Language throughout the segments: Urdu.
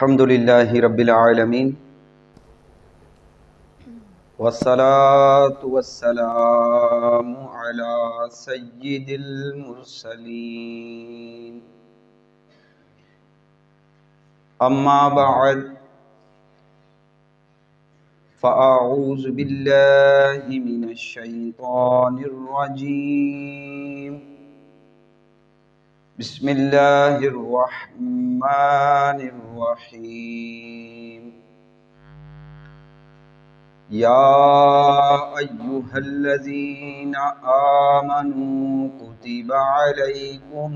الحمد للہ رب العالمین والصلاة والسلام علی سید المرسلین اما بعد فاعوذ باللہ من الشیطان الرجیم بسم اللہ الرحمن الرحیم یا ایہا الذین آمنوا کتب علیکم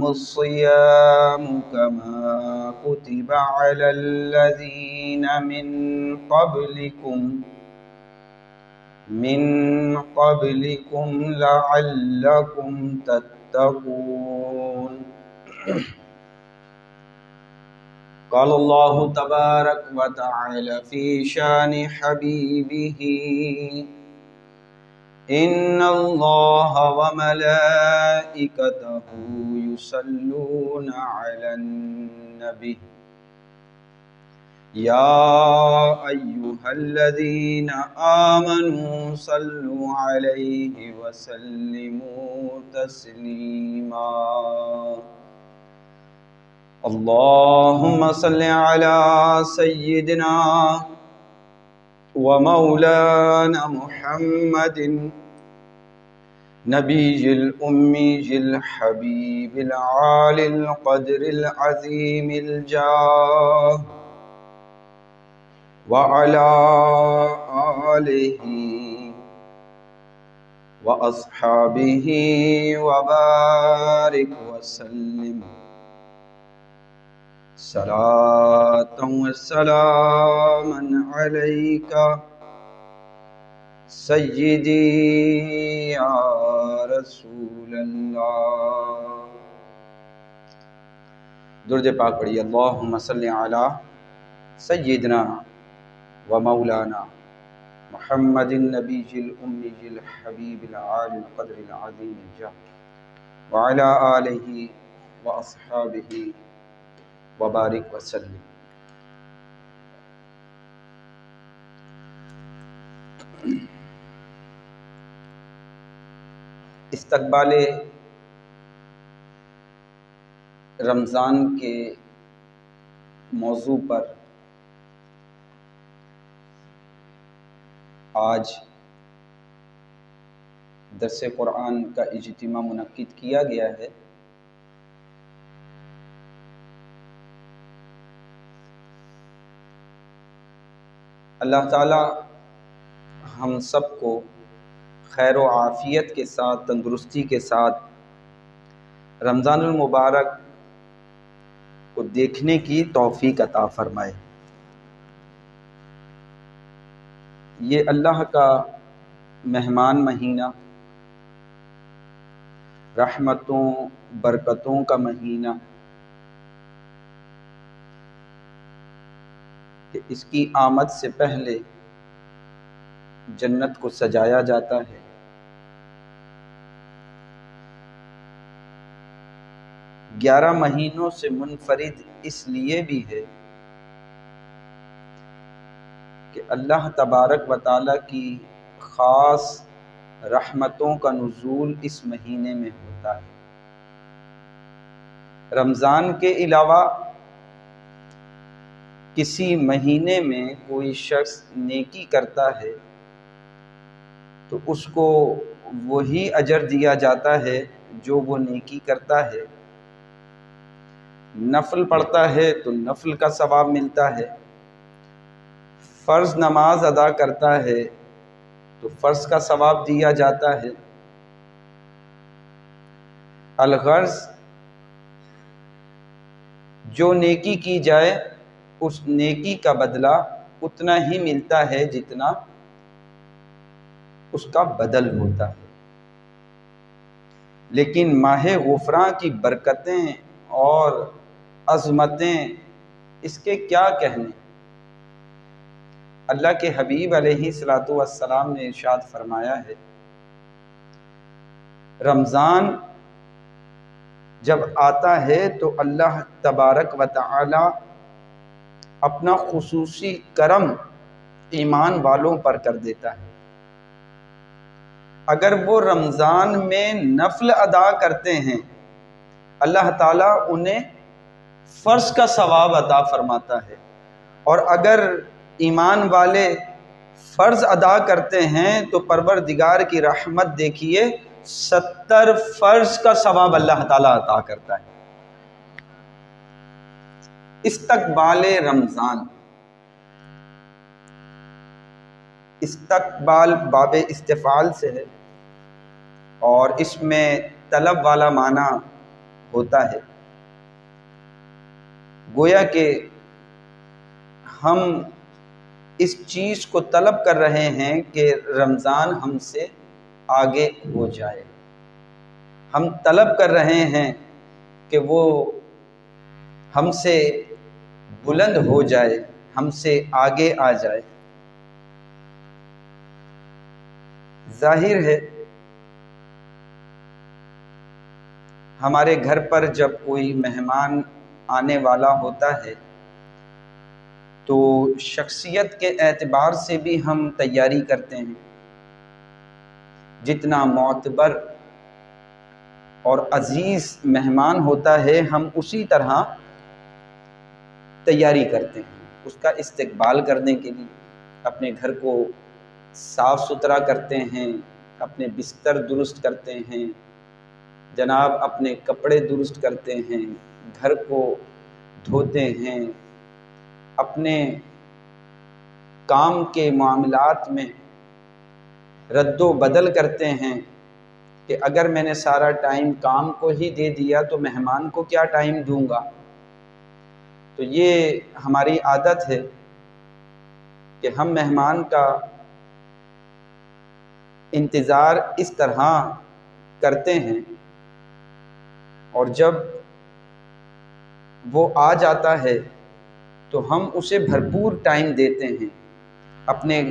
الصیام کما کتب علی الذین من قبلکم لعلکم تتقون قال اللہ تبارک وتعالی فی شان حبیبہ ان اللہ وملائکتہ یصلون علی النبی یا ایہا الذین آمنوا صلوا علیہ وسلموا تسلیما اللہم صل علی سیدنا ومولانا محمد نبی الأمی الحبیب العالی القدر العظیم الجاہ وعلى آلہ وأصحابہ وبارک وسلم صلاة وسلاما علیک سیدی یا رسول اللہ۔ درود پاک پڑھیے۔ اللہم صلی علی سیدنا ومولانا محمد النبی الأمی الحبیب العالی القدر العظیم الجاہ وعلی آلہ وأصحابہ وبارک وسلم۔ استقبال رمضان کے موضوع پر آج درس قرآن کا اجتماع منعقد کیا گیا ہے۔ اللہ تعالی ہم سب کو خیر و عافیت کے ساتھ، تندرستی کے ساتھ رمضان المبارک کو دیکھنے کی توفیق عطا فرمائے۔ یہ اللہ کا مہمان مہینہ، رحمتوں برکتوں کا مہینہ، کہ اس کی آمد سے پہلے جنت کو سجایا جاتا ہے۔ 11 مہینوں سے منفرد اس لیے بھی ہے کہ اللہ تبارک و تعالیٰ کی خاص رحمتوں کا نزول اس مہینے میں ہوتا ہے۔ رمضان کے علاوہ کسی مہینے میں کوئی شخص نیکی کرتا ہے تو اس کو وہی اجر دیا جاتا ہے جو وہ نیکی کرتا ہے۔ نفل پڑھتا ہے تو نفل کا ثواب ملتا ہے، فرض نماز ادا کرتا ہے تو فرض کا ثواب دیا جاتا ہے۔ الغرض جو نیکی کی جائے اس نیکی کا بدلہ اتنا ہی ملتا ہے جتنا اس کا بدل ہوتا ہے۔ لیکن ماہ غفران کی برکتیں اور عظمتیں اس کے کیا کہنے۔ اللہ کے حبیب علیہ الصلوۃ والسلام نے ارشاد فرمایا ہے رمضان جب آتا ہے تو اللہ تبارک و تعالی اپنا خصوصی کرم ایمان والوں پر کر دیتا ہے۔ اگر وہ رمضان میں نفل ادا کرتے ہیں اللہ تعالیٰ انہیں فرض کا ثواب عطا فرماتا ہے، اور اگر ایمان والے فرض ادا کرتے ہیں تو پروردگار کی رحمت دیکھیے 70 فرض کا ثواب اللہ تعالیٰ عطا کرتا ہے۔ استقبال رمضان، استقبال باب استفعال سے ہے اور اس میں طلب والا معنی ہوتا ہے، گویا کہ ہم اس چیز کو طلب کر رہے ہیں کہ رمضان ہم سے آگے ہو جائے، ہم طلب کر رہے ہیں کہ وہ ہم سے بلند ہو جائے، ہم سے آگے آ جائے۔ ظاہر ہے ہمارے گھر پر جب کوئی مہمان آنے والا ہوتا ہے تو شخصیت کے اعتبار سے بھی ہم تیاری کرتے ہیں، جتنا معتبر اور عزیز مہمان ہوتا ہے ہم اسی طرح تیاری کرتے ہیں اس کا استقبال کرنے کے لیے، اپنے گھر کو صاف ستھرا کرتے ہیں، اپنے بستر درست کرتے ہیں، جناب اپنے کپڑے درست کرتے ہیں، گھر کو دھوتے ہیں، اپنے کام کے معاملات میں رد و بدل کرتے ہیں کہ اگر میں نے سارا ٹائم کام کو ہی دے دیا تو مہمان کو کیا ٹائم دوں گا۔ تو یہ ہماری عادت ہے کہ ہم مہمان کا انتظار اس طرح کرتے ہیں، اور جب وہ آ جاتا ہے تو ہم اسے بھرپور ٹائم دیتے ہیں، اپنے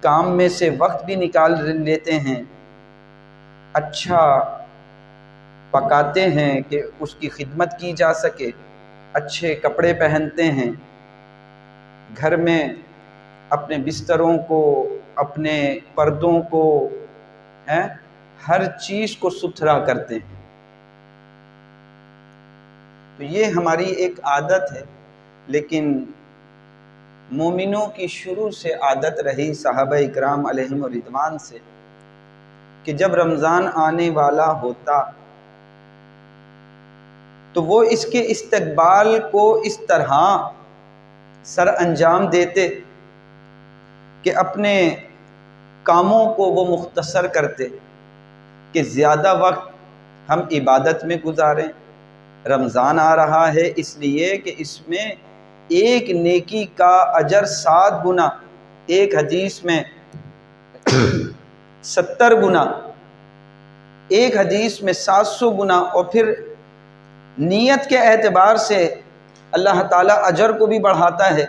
کام میں سے وقت بھی نکال لیتے ہیں، اچھا پکاتے ہیں کہ اس کی خدمت کی جا سکے، اچھے کپڑے پہنتے ہیں، گھر میں اپنے بستروں کو، اپنے پردوں کو، ہر چیز کو ستھرا کرتے ہیں۔ تو یہ ہماری ایک عادت ہے، لیکن مومنوں کی شروع سے عادت رہی صحابہ اکرام علیہم رضوان سے کہ جب رمضان آنے والا ہوتا تو وہ اس کے استقبال کو اس طرح سر انجام دیتے کہ اپنے کاموں کو وہ مختصر کرتے کہ زیادہ وقت ہم عبادت میں گزاریں۔ رمضان آ رہا ہے اس لیے کہ اس میں ایک نیکی کا اجر 7 گنا، ایک حدیث میں 70 گنا، ایک حدیث میں 700 گنا، اور پھر نیت کے اعتبار سے اللہ تعالیٰ اجر کو بھی بڑھاتا ہے۔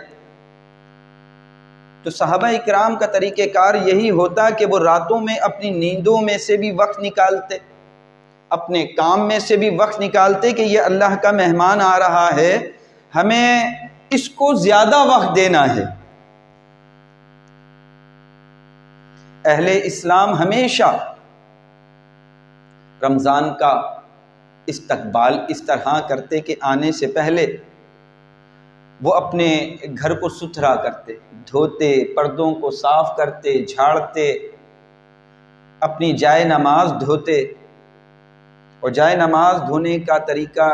تو صحابہ اکرام کا طریقہ کار یہی ہوتا کہ وہ راتوں میں اپنی نیندوں میں سے بھی وقت نکالتے، اپنے کام میں سے بھی وقت نکالتے کہ یہ اللہ کا مہمان آ رہا ہے، ہمیں اس کو زیادہ وقت دینا ہے۔ اہل اسلام ہمیشہ رمضان کا استقبال اس طرح کرتے کہ آنے سے پہلے وہ اپنے گھر کو ستھرا کرتے، دھوتے، پردوں کو صاف کرتے، جھاڑتے، اپنی جائے نماز دھوتے۔ اور جائے نماز دھونے کا طریقہ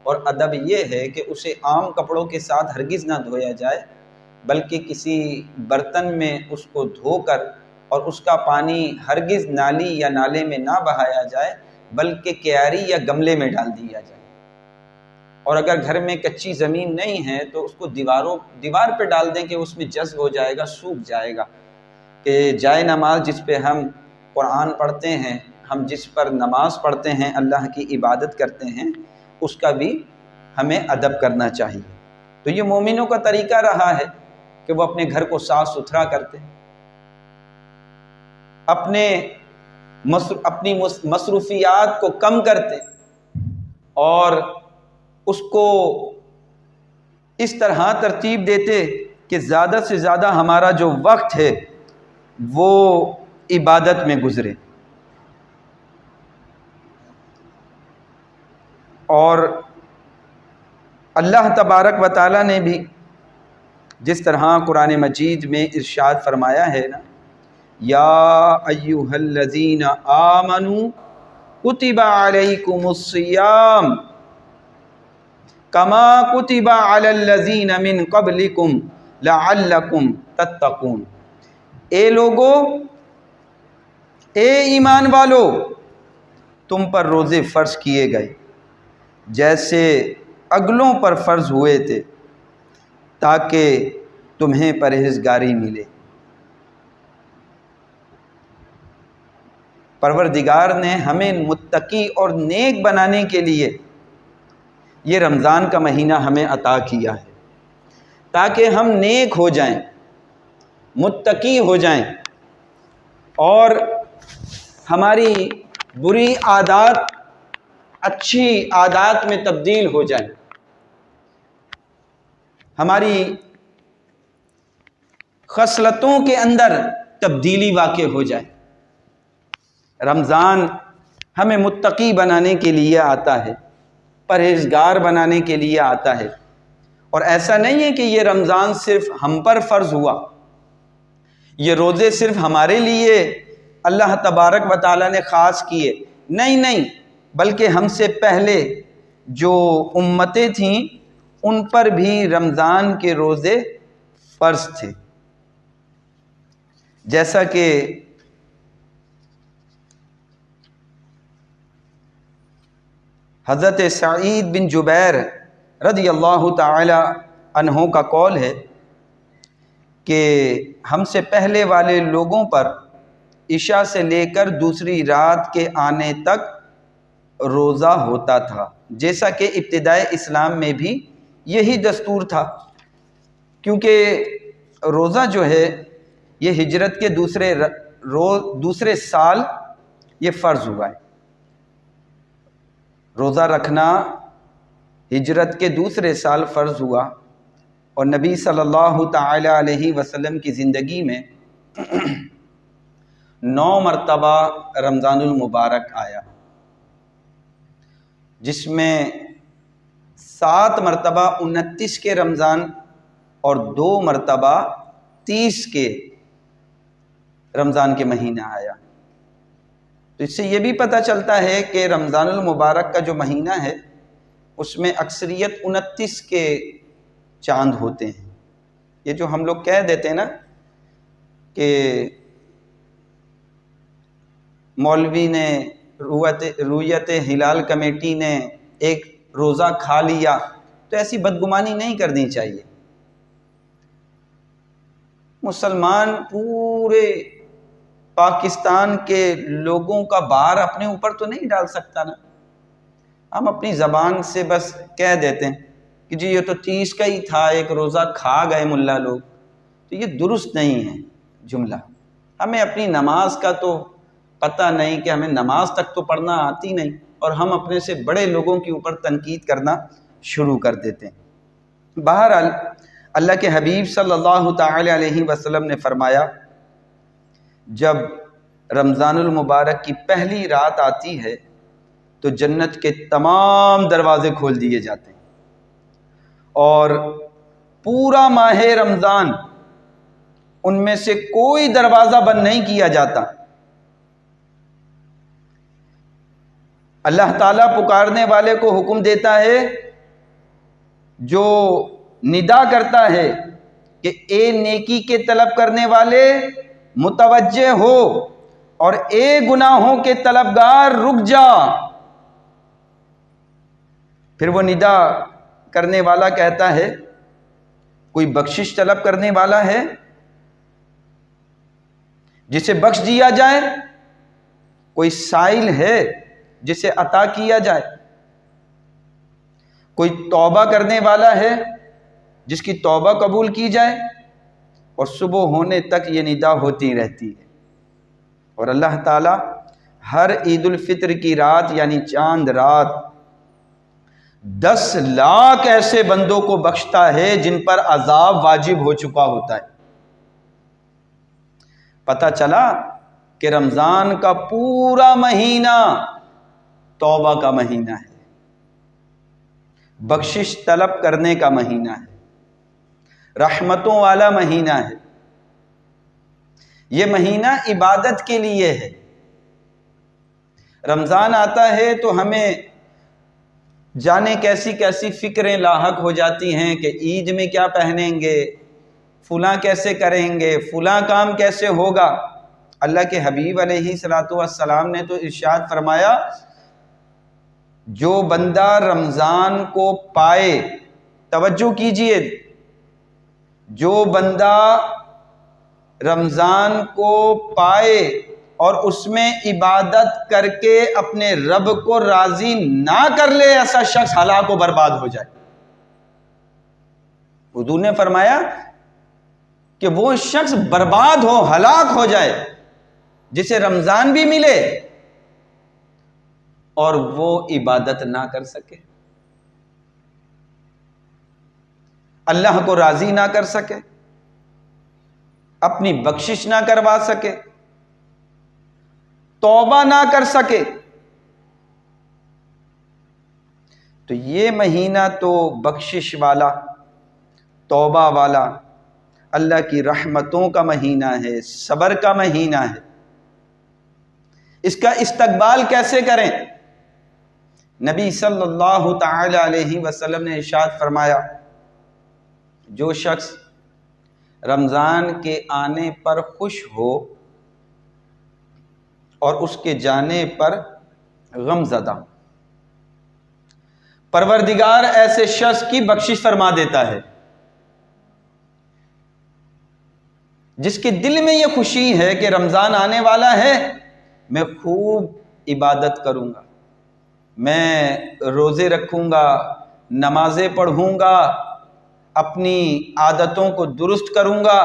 اور ادب یہ ہے کہ اسے عام کپڑوں کے ساتھ ہرگز نہ دھویا جائے، بلکہ کسی برتن میں اس کو دھو کر اور اس کا پانی ہرگز نالی یا نالے میں نہ بہایا جائے، بلکہ کیاری یا گملے میں ڈال دیا جائے۔ اور اگر گھر میں کچی زمین نہیں ہے تو اس کو دیوار پہ ڈال دیں کہ اس میں جذب ہو جائے گا، سوکھ جائے گا، کہ جائے نماز جس پہ ہم قرآن پڑھتے ہیں، ہم جس پر نماز پڑھتے ہیں، اللہ کی عبادت کرتے ہیں، اس کا بھی ہمیں ادب کرنا چاہیے۔ تو یہ مومنوں کا طریقہ رہا ہے کہ وہ اپنے گھر کو صاف ستھرا کرتے، اپنے اپنی مصروفیات کو کم کرتے اور اس کو اس طرح ترتیب دیتے کہ زیادہ سے زیادہ ہمارا جو وقت ہے وہ عبادت میں گزرے. اور اللہ تبارک و تعالیٰ نے بھی جس طرح قرآن مجید میں ارشاد فرمایا ہے نا، یا ایھا الذین آمنوا کتب علیکم الصیام کما کتب علی الذین من قبلکم لعلکم تتقون. اے لوگو، اے ایمان والو، تم پر روزے فرض کیے گئے جیسے اگلوں پر فرض ہوئے تھے تاکہ تمہیں پرہیزگاری ملے. پروردگار نے ہمیں متقی اور نیک بنانے کے لیے یہ رمضان کا مہینہ ہمیں عطا کیا ہے تاکہ ہم نیک ہو جائیں، متقی ہو جائیں اور ہماری بری عادات اچھی عادات میں تبدیل ہو جائیں، ہماری خصلتوں کے اندر تبدیلی واقع ہو جائے. رمضان ہمیں متقی بنانے کے لیے آتا ہے، پرہیزگار بنانے کے لیے آتا ہے. اور ایسا نہیں ہے کہ یہ رمضان صرف ہم پر فرض ہوا، یہ روزے صرف ہمارے لیے اللہ تبارک و تعالیٰ نے خاص کیے. نہیں، بلکہ ہم سے پہلے جو امتیں تھیں ان پر بھی رمضان کے روزے فرض تھے. جیسا کہ حضرت سعید بن جبیر رضی اللہ تعالی عنہ کا قول ہے کہ ہم سے پہلے والے لوگوں پر عشاء سے لے کر دوسری رات کے آنے تک روزہ ہوتا تھا، جیسا کہ ابتدائے اسلام میں بھی یہی دستور تھا، کیونکہ روزہ جو ہے یہ ہجرت کے دوسرے سال یہ فرض ہوا ہے. روزہ رکھنا ہجرت کے دوسرے سال فرض ہوا اور نبی صلی اللہ تعالی علیہ وسلم کی زندگی میں 9 مرتبہ رمضان المبارک آیا، جس میں 7 مرتبہ 29 کے رمضان اور 2 مرتبہ 30 کے رمضان کے مہینہ آیا. تو اس سے یہ بھی پتہ چلتا ہے کہ رمضان المبارک کا جو مہینہ ہے اس میں اکثریت 29 کے چاند ہوتے ہیں. یہ جو ہم لوگ کہہ دیتے ہیں نا کہ مولوی نے رویت ہلال کمیٹی نے ایک روزہ کھا لیا، تو ایسی بدگمانی نہیں کرنی چاہیے. مسلمان پورے پاکستان کے لوگوں کا بار اپنے اوپر تو نہیں ڈال سکتا نا. ہم اپنی زبان سے بس کہہ دیتے ہیں کہ جی یہ تو 30 کا ہی تھا، ایک روزہ کھا گئے ملا لوگ. تو یہ درست نہیں ہے جملہ. ہمیں اپنی نماز کا تو پتہ نہیں کہ ہمیں نماز تک تو پڑھنا آتی نہیں، اور ہم اپنے سے بڑے لوگوں کے اوپر تنقید کرنا شروع کر دیتے ہیں. بہرحال اللہ کے حبیب صلی اللہ تعالی علیہ وسلم نے فرمایا، جب رمضان المبارک کی پہلی رات آتی ہے تو جنت کے تمام دروازے کھول دیے جاتے ہیں اور پورا ماہ رمضان ان میں سے کوئی دروازہ بند نہیں کیا جاتا. اللہ تعالیٰ پکارنے والے کو حکم دیتا ہے، جو ندا کرتا ہے کہ اے نیکی کے طلب کرنے والے متوجہ ہو اور اے گناہوں کے طلبگار رک جا. پھر وہ ندا کرنے والا کہتا ہے، کوئی بخشش طلب کرنے والا ہے جسے بخش دیا جائے؟ کوئی سائل ہے جسے عطا کیا جائے؟ کوئی توبہ کرنے والا ہے جس کی توبہ قبول کی جائے؟ اور صبح ہونے تک یہ ندا ہوتی رہتی ہے. اور اللہ تعالیٰ ہر عید الفطر کی رات یعنی چاند رات 10 لاکھ ایسے بندوں کو بخشتا ہے جن پر عذاب واجب ہو چکا ہوتا ہے۔ پتہ چلا کہ رمضان کا پورا مہینہ توبہ کا مہینہ ہے، بخشش طلب کرنے کا مہینہ ہے، رحمتوں والا مہینہ ہے۔ یہ مہینہ عبادت کے لیے ہے۔ رمضان آتا ہے تو ہمیں جانے کیسی کیسی فکریں لاحق ہو جاتی ہیں کہ عید میں کیا پہنیں گے، فلاں کیسے کریں گے، فلاں کام کیسے ہوگا۔ اللہ کے حبیب علیہ الصلوۃ والسلام نے تو ارشاد فرمایا، جو بندہ رمضان کو پائے، توجہ کیجئے، جو بندہ رمضان کو پائے اور اس میں عبادت کر کے اپنے رب کو راضی نہ کر لے، ایسا شخص ہلاک و برباد ہو جائے۔ حضور نے فرمایا کہ وہ شخص برباد ہو، ہلاک ہو جائے جسے رمضان بھی ملے اور وہ عبادت نہ کر سکے، اللہ کو راضی نہ کر سکے، اپنی بخشش نہ کروا سکے، توبہ نہ کر سکے۔ تو یہ مہینہ تو بخشش والا، توبہ والا، اللہ کی رحمتوں کا مہینہ ہے، صبر کا مہینہ ہے۔ اس کا استقبال کیسے کریں؟ نبی صلی اللہ تعالی علیہ وسلم نے ارشاد فرمایا، جو شخص رمضان کے آنے پر خوش ہو اور اس کے جانے پر غم زدہ، پروردگار ایسے شخص کی بخشش فرما دیتا ہے۔ جس کے دل میں یہ خوشی ہے کہ رمضان آنے والا ہے، میں خوب عبادت کروں گا، میں روزے رکھوں گا، نمازیں پڑھوں گا، اپنی عادتوں کو درست کروں گا،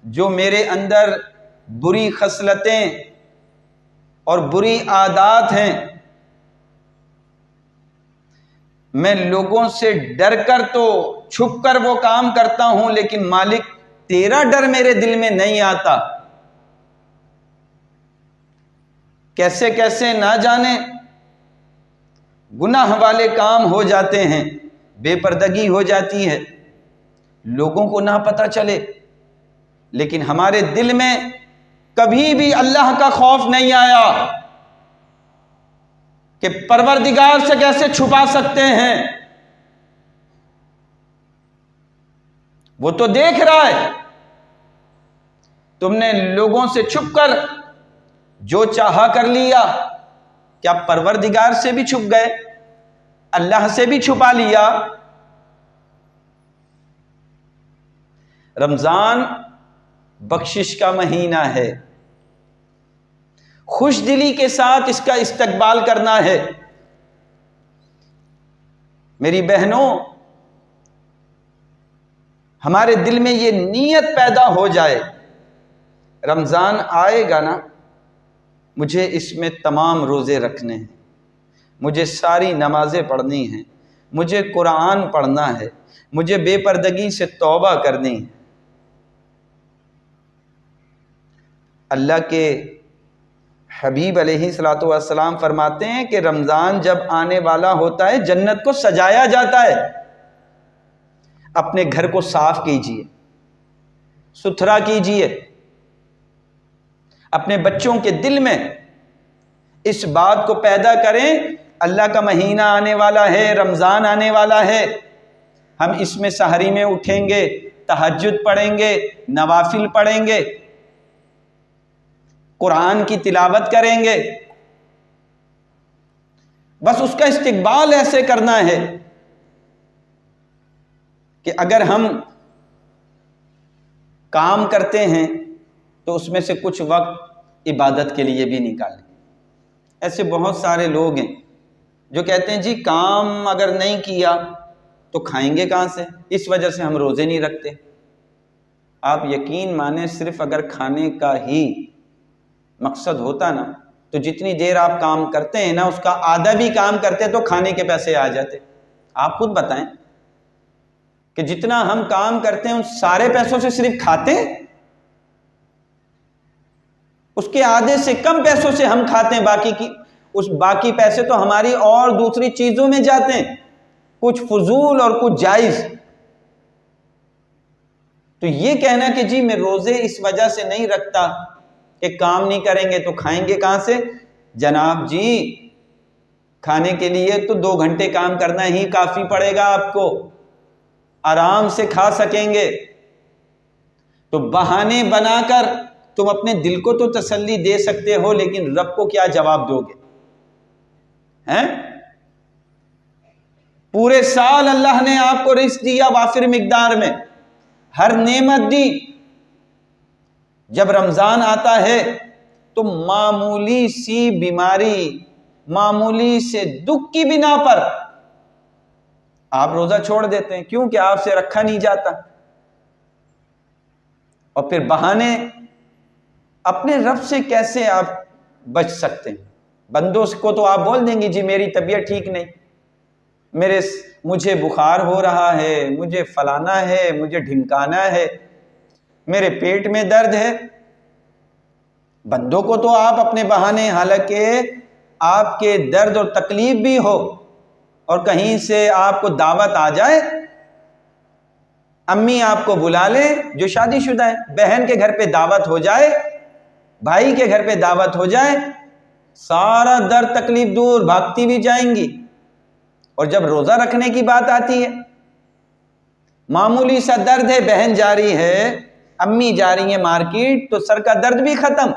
جو میرے اندر بری خصلتیں اور بری عادات ہیں، میں لوگوں سے ڈر کر تو چھپ کر وہ کام کرتا ہوں، لیکن مالک تیرا ڈر میرے دل میں نہیں آتا۔ کیسے کیسے نہ جانے گناہ والے کام ہو جاتے ہیں، بے پردگی ہو جاتی ہے، لوگوں کو نہ پتہ چلے، لیکن ہمارے دل میں کبھی بھی اللہ کا خوف نہیں آیا کہ پروردگار سے کیسے چھپا سکتے ہیں۔ وہ تو دیکھ رہا ہے، تم نے لوگوں سے چھپ کر جو چاہا کر لیا، کیا پروردگار سے بھی چھپ گئے، اللہ سے بھی چھپا لیا؟ رمضان بخشش کا مہینہ ہے، خوش دلی کے ساتھ اس کا استقبال کرنا ہے۔ میری بہنوں، ہمارے دل میں یہ نیت پیدا ہو جائے، رمضان آئے گا نا، مجھے اس میں تمام روزے رکھنے ہیں، مجھے ساری نمازیں پڑھنی ہیں، مجھے قرآن پڑھنا ہے، مجھے بے پردگی سے توبہ کرنی ہے۔ اللہ کے حبیب علیہ الصلوۃ والسلام فرماتے ہیں کہ رمضان جب آنے والا ہوتا ہے، جنت کو سجایا جاتا ہے۔ اپنے گھر کو صاف کیجئے، ستھرا کیجئے، اپنے بچوں کے دل میں اس بات کو پیدا کریں، اللہ کا مہینہ آنے والا ہے، رمضان آنے والا ہے، ہم اس میں سحری میں اٹھیں گے، تہجد پڑھیں گے، نوافل پڑھیں گے، قرآن کی تلاوت کریں گے۔ بس اس کا استقبال ایسے کرنا ہے کہ اگر ہم کام کرتے ہیں تو اس میں سے کچھ وقت عبادت کے لیے بھی نکالیں۔ ایسے بہت سارے لوگ ہیں جو کہتے ہیں جی کام اگر نہیں کیا تو کھائیں گے کہاں سے، اس وجہ سے ہم روزے نہیں رکھتے۔ آپ یقین مانیں، صرف اگر کھانے کا ہی مقصد ہوتا نا تو جتنی دیر آپ کام کرتے ہیں نا اس کا آدھا بھی کام کرتے تو کھانے کے پیسے آ جاتے۔ آپ خود بتائیں کہ جتنا ہم کام کرتے ہیں ان سارے پیسوں سے صرف کھاتے ہیں، اس کے آدھے سے کم پیسوں سے ہم کھاتے ہیں، باقی پیسے تو ہماری اور دوسری چیزوں میں جاتے ہیں، کچھ فضول اور کچھ جائز۔ تو یہ کہنا کہ جی میں روزے اس وجہ سے نہیں رکھتا کہ کام نہیں کریں گے تو کھائیں گے کہاں سے؟ جناب جی کھانے کے لیے تو 2 گھنٹے کام کرنا ہی کافی پڑے گا، آپ کو آرام سے کھا سکیں گے۔ تو بہانے بنا کر تم اپنے دل کو تو تسلی دے سکتے ہو، لیکن رب کو کیا جواب دو گے؟ ہیں؟ پورے سال اللہ نے آپ کو رزق دیا وافر مقدار میں، ہر نعمت دی، جب رمضان آتا ہے تو معمولی سی بیماری، معمولی سے دکھ کی بنا پر آپ روزہ چھوڑ دیتے ہیں، کیوں کہ آپ سے رکھا نہیں جاتا، اور پھر بہانے۔ اپنے رب سے کیسے آپ بچ سکتے ہیں؟ بندوں کو تو آپ بول دیں گے جی میری طبیعت ٹھیک نہیں، مجھے بخار ہو رہا ہے، مجھے فلانا ہے، مجھے ڈھمکانا ہے، میرے پیٹ میں درد ہے۔ بندوں کو تو آپ اپنے بہانے، حالانکہ آپ کے درد اور تکلیف بھی ہو اور کہیں سے آپ کو دعوت آ جائے، امی آپ کو بلا لے جو شادی شدہ ہے، بہن کے گھر پہ دعوت ہو جائے، بھائی کے گھر پہ دعوت ہو جائے، سارا درد تکلیف دور، بھاگتی بھی جائیں گی۔ اور جب روزہ رکھنے کی بات آتی ہے، معمولی سا درد ہے، بہن جا رہی ہے، امی جا رہی ہیں مارکیٹ، تو سر کا درد بھی ختم،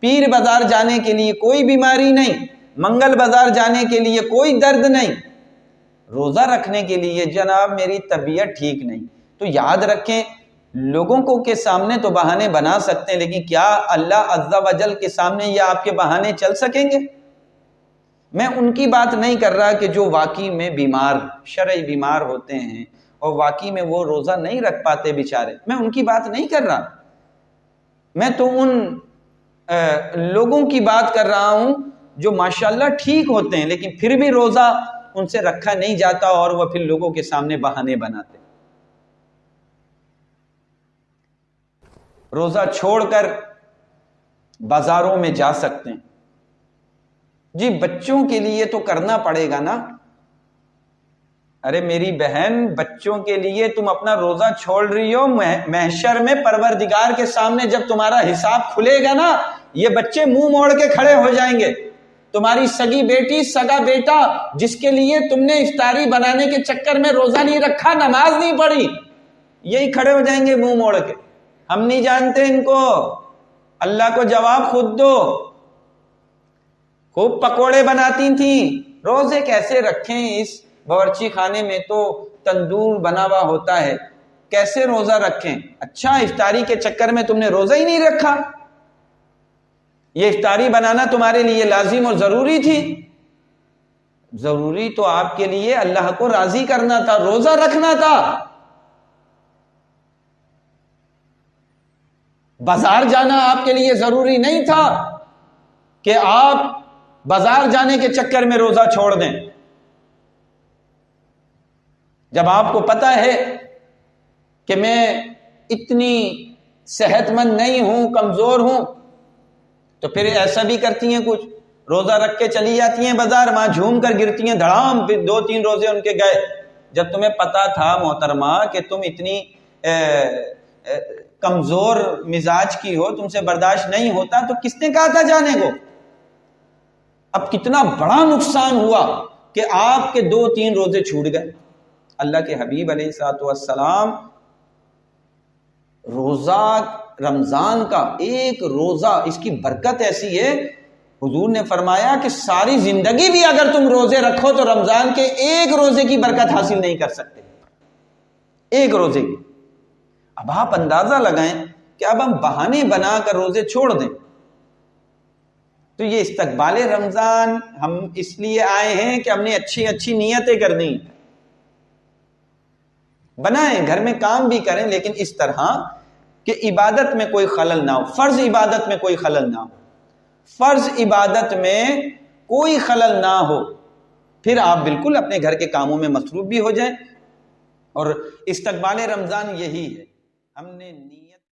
پیر بازار جانے کے لیے کوئی بیماری نہیں، منگل بازار جانے کے لیے کوئی درد نہیں، روزہ رکھنے کے لیے جناب میری طبیعت ٹھیک نہیں۔ تو یاد رکھیں لوگوں کو کے سامنے تو بہانے بنا سکتے ہیں، لیکن کیا اللہ عز و جل کے سامنے یہ آپ کے بہانے چل سکیں گے؟ میں ان کی بات نہیں کر رہا کہ جو واقعی میں بیمار، شرعی بیمار ہوتے ہیں اور واقعی میں وہ روزہ نہیں رکھ پاتے بیچارے، میں ان کی بات نہیں کر رہا، میں تو ان لوگوں کی بات کر رہا ہوں جو ماشاءاللہ ٹھیک ہوتے ہیں لیکن پھر بھی روزہ ان سے رکھا نہیں جاتا اور وہ پھر لوگوں کے سامنے بہانے بناتے۔ روزہ چھوڑ کر بازاروں میں جا سکتے ہیں، جی بچوں کے لیے تو کرنا پڑے گا نا۔ ارے میری بہن، بچوں کے لیے تم اپنا روزہ چھوڑ رہی ہو، محشر میں پروردگار کے سامنے جب تمہارا حساب کھلے گا نا، یہ بچے منہ موڑ کے کھڑے ہو جائیں گے۔ تمہاری سگی بیٹی، سگا بیٹا، جس کے لیے تم نے افطاری بنانے کے چکر میں روزہ نہیں رکھا، نماز نہیں پڑھی، یہی کھڑے ہو جائیں گے منہ موڑ کے، ہم نہیں جانتے ان کو، اللہ کو جواب خود دو۔ خوب پکوڑے بناتی تھیں، روزے کیسے رکھیں؟ اس باورچی خانے میں تو تندور بنا ہوا ہوتا ہے، کیسے روزہ رکھیں؟ اچھا افطاری کے چکر میں تم نے روزہ ہی نہیں رکھا؟ یہ افطاری بنانا تمہارے لیے لازم اور ضروری تھی؟ ضروری تو آپ کے لیے اللہ کو راضی کرنا تھا، روزہ رکھنا تھا۔ بازار جانا آپ کے لیے ضروری نہیں تھا کہ آپ بازار جانے کے چکر میں روزہ چھوڑ دیں۔ جب آپ کو پتہ ہے کہ میں اتنی صحت مند نہیں ہوں، کمزور ہوں، تو پھر ایسا بھی کرتی ہیں، کچھ روزہ رکھ کے چلی جاتی ہیں بازار، وہاں جھوم کر گرتی ہیں دھڑام، پھر 2-3 روزے ان کے گئے۔ جب تمہیں پتا تھا محترمہ کہ تم اتنی کمزور مزاج کی ہو، تم سے برداشت نہیں ہوتا، تو کس نے کہا تھا جانے کو؟ اب کتنا بڑا نقصان ہوا کہ آپ کے 2-3 روزے چھوٹ گئے۔ اللہ کے حبیب علیہ الصلوۃ والسلام روزہ رمضان کا ایک روزہ، اس کی برکت ایسی ہے، حضور نے فرمایا کہ ساری زندگی بھی اگر تم روزے رکھو تو رمضان کے ایک روزے کی برکت حاصل نہیں کر سکتے، ایک روزے کی۔ اب آپ اندازہ لگائیں کہ اب ہم بہانے بنا کر روزے چھوڑ دیں، تو یہ استقبال رمضان ہم اس لیے آئے ہیں کہ ہم نے اچھی اچھی نیتیں کرنی، بنائیں، گھر میں کام بھی کریں، لیکن اس طرح کہ عبادت میں کوئی خلل نہ ہو، فرض عبادت میں کوئی خلل نہ ہو۔ فرض عبادت میں کوئی خلل نہ ہو، پھر آپ بالکل اپنے گھر کے کاموں میں مصروف بھی ہو جائیں۔ اور استقبال رمضان یہی ہے، ہم نے نیت